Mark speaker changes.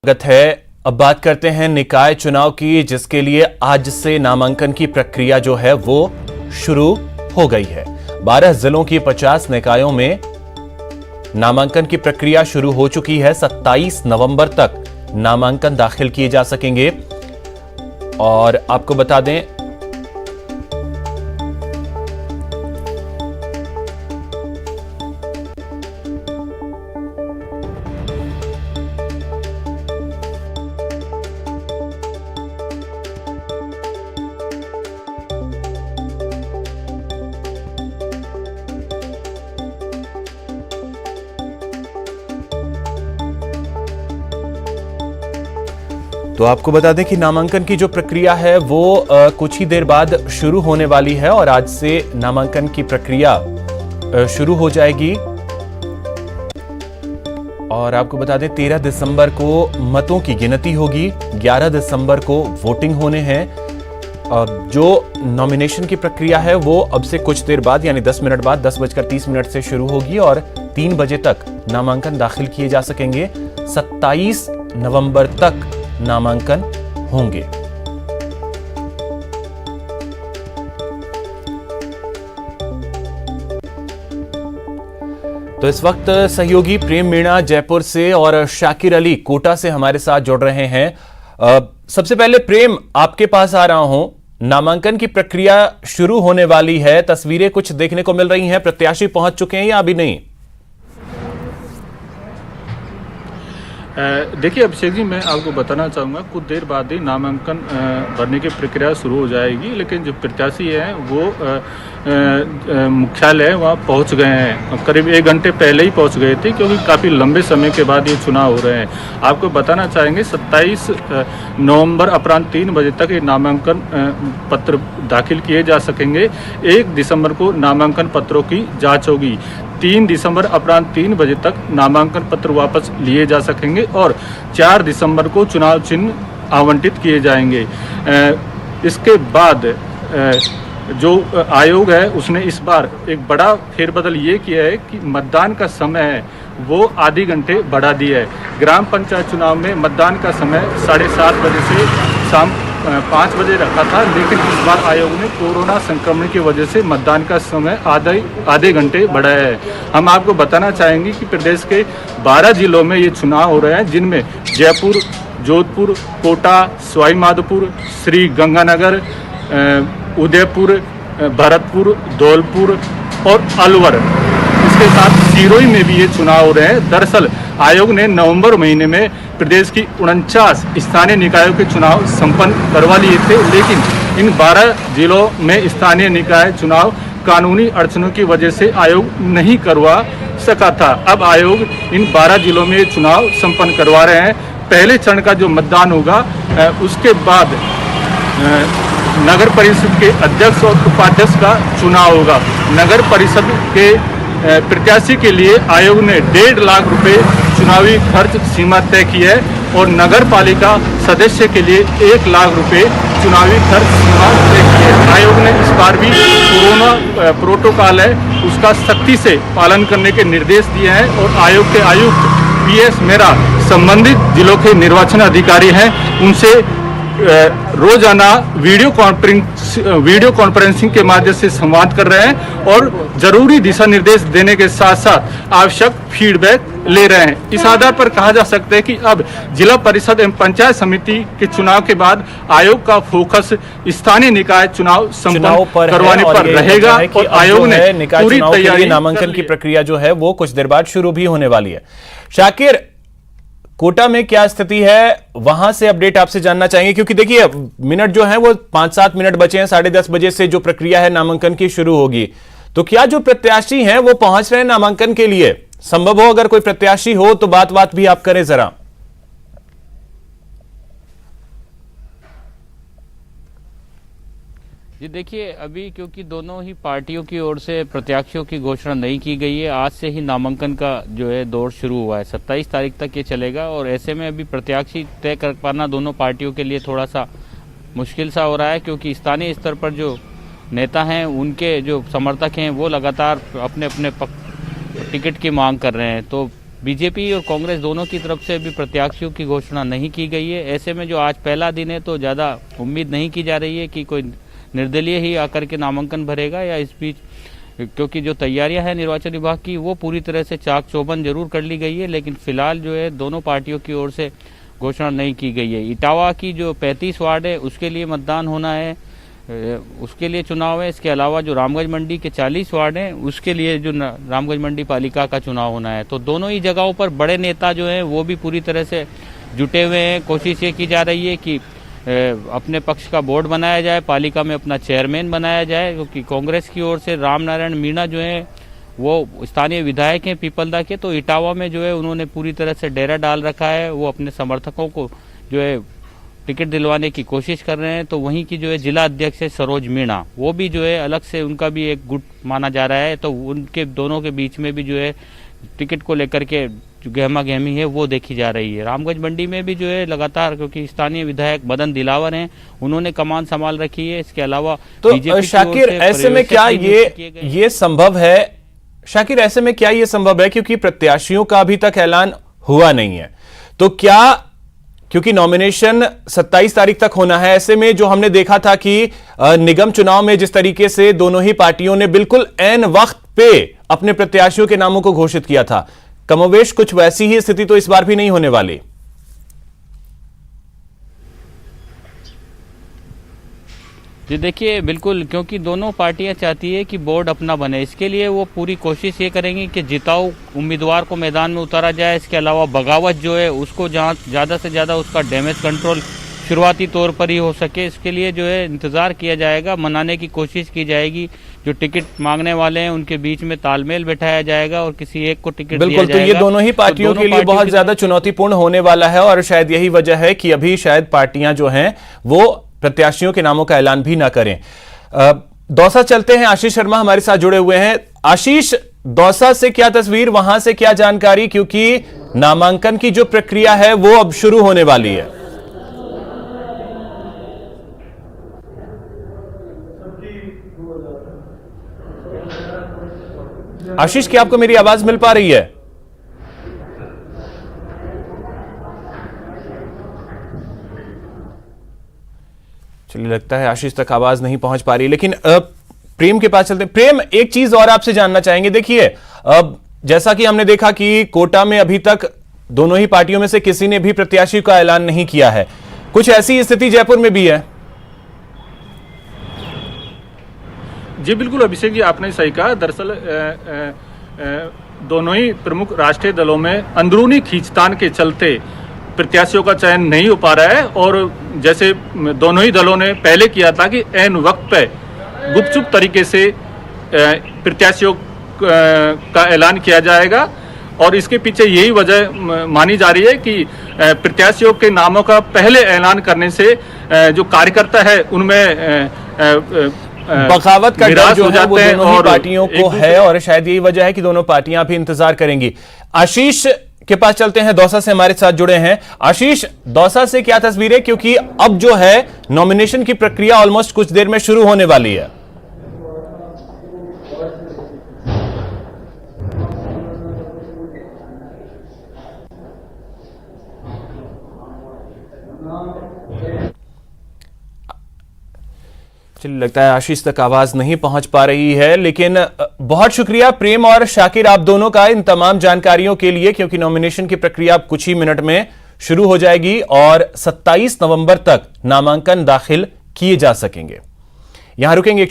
Speaker 1: स्वागत है। अब बात करते हैं निकाय चुनाव की, जिसके लिए आज से नामांकन की प्रक्रिया जो है वो शुरू हो गई है। 12 जिलों की 50 निकायों में नामांकन की प्रक्रिया शुरू हो चुकी है। 27 नवंबर तक नामांकन दाखिल किए जा सकेंगे। और आपको बता दें, तो आपको बता दें कि नामांकन की जो प्रक्रिया है वो कुछ ही देर बाद शुरू होने वाली है और आज से नामांकन की प्रक्रिया शुरू हो जाएगी। और आपको बता दें 13 दिसंबर को मतों की गिनती होगी, 11 दिसंबर को वोटिंग होने हैं। जो नॉमिनेशन की प्रक्रिया है वो अब से कुछ देर बाद यानी 10 मिनट बाद 10:30 से शुरू होगी और 3 बजे तक नामांकन दाखिल किए जा सकेंगे। 27 नवंबर तक नामांकन होंगे। तो इस वक्त सहयोगी प्रेम मीणा जयपुर से और शाकिर अली कोटा से हमारे साथ जुड़ रहे हैं। सबसे पहले प्रेम, आपके पास आ रहा हूं। नामांकन की प्रक्रिया शुरू होने वाली है, तस्वीरें कुछ देखने को मिल रही हैं, प्रत्याशी पहुंच चुके हैं या अभी नहीं?
Speaker 2: देखिए अभिषेक जी, मैं आपको बताना चाहूँगा कुछ देर बाद ही नामांकन भरने की प्रक्रिया शुरू हो जाएगी, लेकिन जो प्रत्याशी हैं वो मुख्यालय वहाँ पहुँच गए हैं। करीब 1 घंटे पहले ही पहुँच गए थे, क्योंकि काफ़ी लंबे समय के बाद ये चुनाव हो रहे हैं। आपको बताना चाहेंगे 27 नवंबर अपराह्न 3 बजे तक ये नामांकन पत्र दाखिल किए जा सकेंगे। 1 दिसंबर को नामांकन पत्रों की जाँच होगी। 3 दिसंबर अपराह्न 3 बजे तक नामांकन पत्र वापस लिए जा सकेंगे और 4 दिसंबर को चुनाव चिन्ह आवंटित किए जाएंगे। इसके बाद जो आयोग है उसने इस बार एक बड़ा फेरबदल ये किया है कि मतदान का समय है वो आधे घंटे बढ़ा दिया है। ग्राम पंचायत चुनाव में मतदान का समय 7:30 बजे से शाम 5 बजे रखा था, लेकिन इस बार आयोग ने कोरोना संक्रमण की वजह से मतदान का समय आधे घंटे बढ़ाया है। हम आपको बताना चाहेंगे कि प्रदेश के 12 जिलों में ये चुनाव हो रहे हैं, जिनमें जयपुर, जोधपुर, कोटा, सवाई माधोपुर, श्री गंगानगर, उदयपुर, भरतपुर, धौलपुर और अलवर। इसके साथ सिरोही में भी ये चुनाव हो रहे हैं। दरअसल आयोग ने नवंबर महीने में प्रदेश की 49 स्थानीय निकायों के चुनाव संपन्न करवा लिए थे, लेकिन इन 12 जिलों में स्थानीय निकाय चुनाव कानूनी अड़चनों की वजह से आयोग नहीं करवा सका था। अब आयोग इन 12 जिलों में चुनाव संपन्न करवा रहे हैं। पहले चरण का जो मतदान होगा उसके बाद नगर परिषद के अध्यक्ष और उपाध्यक्ष का चुनाव होगा। नगर परिषद के प्रत्याशी के लिए आयोग ने 1.5 लाख रुपए चुनावी खर्च सीमा तय की है और नगर पालिका सदस्य के लिए 1 लाख रुपए चुनावी खर्च सीमा तय की है। आयोग ने इस बार भी कोरोना प्रोटोकॉल है उसका सख्ती से पालन करने के निर्देश दिए हैं और आयोग के आयुक्त PS मेहरा संबंधित जिलों के निर्वाचन अधिकारी हैं, उनसे रोजाना वीडियो कॉन्फ्रेंसिंग के माध्यम से संवाद कर रहे हैं और जरूरी दिशा निर्देश देने के साथ साथ आवश्यक फीडबैक ले रहे हैं। इस आधार पर कहा जा सकता है कि अब जिला परिषद एवं पंचायत समिति के चुनाव के बाद आयोग का फोकस स्थानीय निकाय चुनाव संपन्न करवाने पर रहेगा और आयोग ने पूरी तैयारी।
Speaker 1: नामांकन की प्रक्रिया जो है वो कुछ देर बाद शुरू भी होने वाली है। शाकिर, कोटा में क्या स्थिति है, वहां से अपडेट आपसे जानना चाहेंगे, क्योंकि देखिए मिनट जो है वो 5-7 मिनट बचे हैं। 10:30 बजे से जो प्रक्रिया है नामांकन की शुरू होगी, तो क्या जो प्रत्याशी हैं वो पहुंच रहे हैं नामांकन के लिए? संभव हो अगर कोई प्रत्याशी हो तो बात भी आप करें जरा।
Speaker 3: जी देखिए, अभी क्योंकि दोनों ही पार्टियों की ओर से प्रत्याशियों की घोषणा नहीं की गई है, आज से ही नामांकन का जो है दौर शुरू हुआ है। 27 तारीख तक ये चलेगा और ऐसे में अभी प्रत्याशी तय कर पाना दोनों पार्टियों के लिए थोड़ा सा मुश्किल सा हो रहा है, क्योंकि स्थानीय स्तर पर जो नेता हैं उनके जो समर्थक हैं वो लगातार अपने अपने टिकट की मांग कर रहे हैं। तो बीजेपी और कांग्रेस दोनों की तरफ से अभी प्रत्याशियों की घोषणा नहीं की गई है। ऐसे में जो आज पहला दिन है तो ज़्यादा उम्मीद नहीं की जा रही है कि कोई निर्दलीय ही आकर के नामांकन भरेगा, या इस बीच क्योंकि जो तैयारियां हैं निर्वाचन विभाग की वो पूरी तरह से चाक चौबंद जरूर कर ली गई है, लेकिन फिलहाल जो है दोनों पार्टियों की ओर से घोषणा नहीं की गई है। इटावा की जो 35 वार्ड है उसके लिए मतदान होना है, उसके लिए चुनाव है। इसके अलावा जो रामगंज मंडी के 40 वार्ड हैं उसके लिए जो रामगंज मंडी पालिका का चुनाव होना है। तो दोनों ही जगहों पर बड़े नेता जो हैं वो भी पूरी तरह से जुटे हुए हैं। कोशिश ये की जा रही है कि अपने पक्ष का बोर्ड बनाया जाए, पालिका में अपना चेयरमैन बनाया जाए, क्योंकि कांग्रेस की ओर से राम नारायण मीणा जो है वो स्थानीय विधायक हैं पीपलदा के, तो इटावा में जो है उन्होंने पूरी तरह से डेरा डाल रखा है। वो अपने समर्थकों को जो है टिकट दिलवाने की कोशिश कर रहे हैं। तो वहीं की जो है जिला अध्यक्ष है सरोज मीणा, वो भी जो है अलग से उनका भी एक गुट माना जा रहा है। तो उनके दोनों के बीच में भी जो है टिकट को लेकर के जो गहमा गहमी है वो देखी जा रही है। रामगंज मंडी में भी जो है लगातार, क्योंकि स्थानीय विधायक मदन दिलावर हैं, उन्होंने कमान संभाल रखी है। इसके अलावा
Speaker 1: तो शाकिर ऐसे में क्या ये संभव है, शाकिर ऐसे में क्या ये संभव है, क्योंकि प्रत्याशियों का अभी तक ऐलान हुआ नहीं है, तो क्या, क्योंकि नॉमिनेशन 27 तारीख तक होना है, ऐसे में जो हमने देखा था कि निगम चुनाव में जिस तरीके से दोनों ही पार्टियों ने बिल्कुल ऐन वक्त पे अपने प्रत्याशियों के नामों को घोषित किया था, कमोवेश कुछ वैसी ही स्थिति तो इस बार भी नहीं होने वाली।
Speaker 3: जी देखिए, बिल्कुल, क्योंकि दोनों पार्टियां चाहती है कि बोर्ड अपना बने। इसके लिए वो पूरी कोशिश ये करेंगी कि जिताऊ उम्मीदवार को मैदान में उतारा जाए। इसके अलावा बगावत जो है उसको जहाँ ज़्यादा से ज़्यादा उसका डैमेज कंट्रोल शुरुआती तौर पर ही हो सके, इसके लिए जो है इंतज़ार किया जाएगा, मनाने की कोशिश की जाएगी। जो टिकट मांगने वाले हैं उनके बीच में तालमेल बैठाया जाएगा और किसी एक को टिकट दिया जाएगा।
Speaker 1: तो ये दोनों ही पार्टियों के लिए बहुत ज्यादा चुनौतीपूर्ण होने वाला है, और शायद यही वजह है कि अभी शायद पार्टियां जो हैं वो प्रत्याशियों के नामों का ऐलान भी ना करें। दौसा चलते हैं, आशीष शर्मा हमारे साथ जुड़े हुए हैं। आशीष, दौसा से क्या तस्वीर, वहां से क्या जानकारी, क्योंकि नामांकन की जो प्रक्रिया है वो अब शुरू होने वाली है। आशीष, क्या आपको मेरी आवाज मिल पा रही है? चलिए, लगता है आशीष तक आवाज नहीं पहुंच पा रही, लेकिन प्रेम के पास चलते हैं। प्रेम, एक चीज और आपसे जानना चाहेंगे। देखिए, जैसा कि हमने देखा कि कोटा में अभी तक दोनों ही पार्टियों में से किसी ने भी प्रत्याशी का ऐलान नहीं किया है, कुछ ऐसी स्थिति जयपुर में भी है?
Speaker 2: जी बिल्कुल अभिषेक जी, आपने सही कहा। दरअसल दोनों ही प्रमुख राष्ट्रीय दलों में अंदरूनी खींचतान के चलते प्रत्याशियों का चयन नहीं हो पा रहा है, और जैसे दोनों ही दलों ने पहले किया था कि ऐन वक्त पे गुपचुप तरीके से प्रत्याशियों का ऐलान किया जाएगा, और इसके पीछे यही वजह मानी जा रही है कि प्रत्याशियों के नामों का पहले ऐलान करने से जो कार्यकर्ता है उनमें
Speaker 1: बगावत का डर जो है वो दोनों ही पार्टियों को है, और शायद यही वजह है कि दोनों पार्टियां भी इंतजार करेंगी। आशीष के पास चलते हैं, दौसा से हमारे साथ जुड़े हैं। आशीष, दौसा से क्या तस्वीर है, क्योंकि अब जो है नॉमिनेशन की प्रक्रिया ऑलमोस्ट कुछ देर में शुरू होने वाली है। चलिए, लगता है आशीष तक आवाज नहीं पहुंच पा रही है, लेकिन बहुत शुक्रिया प्रेम और शाकिर आप दोनों का इन तमाम जानकारियों के लिए, क्योंकि नॉमिनेशन की प्रक्रिया अब कुछ ही मिनट में शुरू हो जाएगी और 27 नवंबर तक नामांकन दाखिल किए जा सकेंगे। यहां रुकेंगे।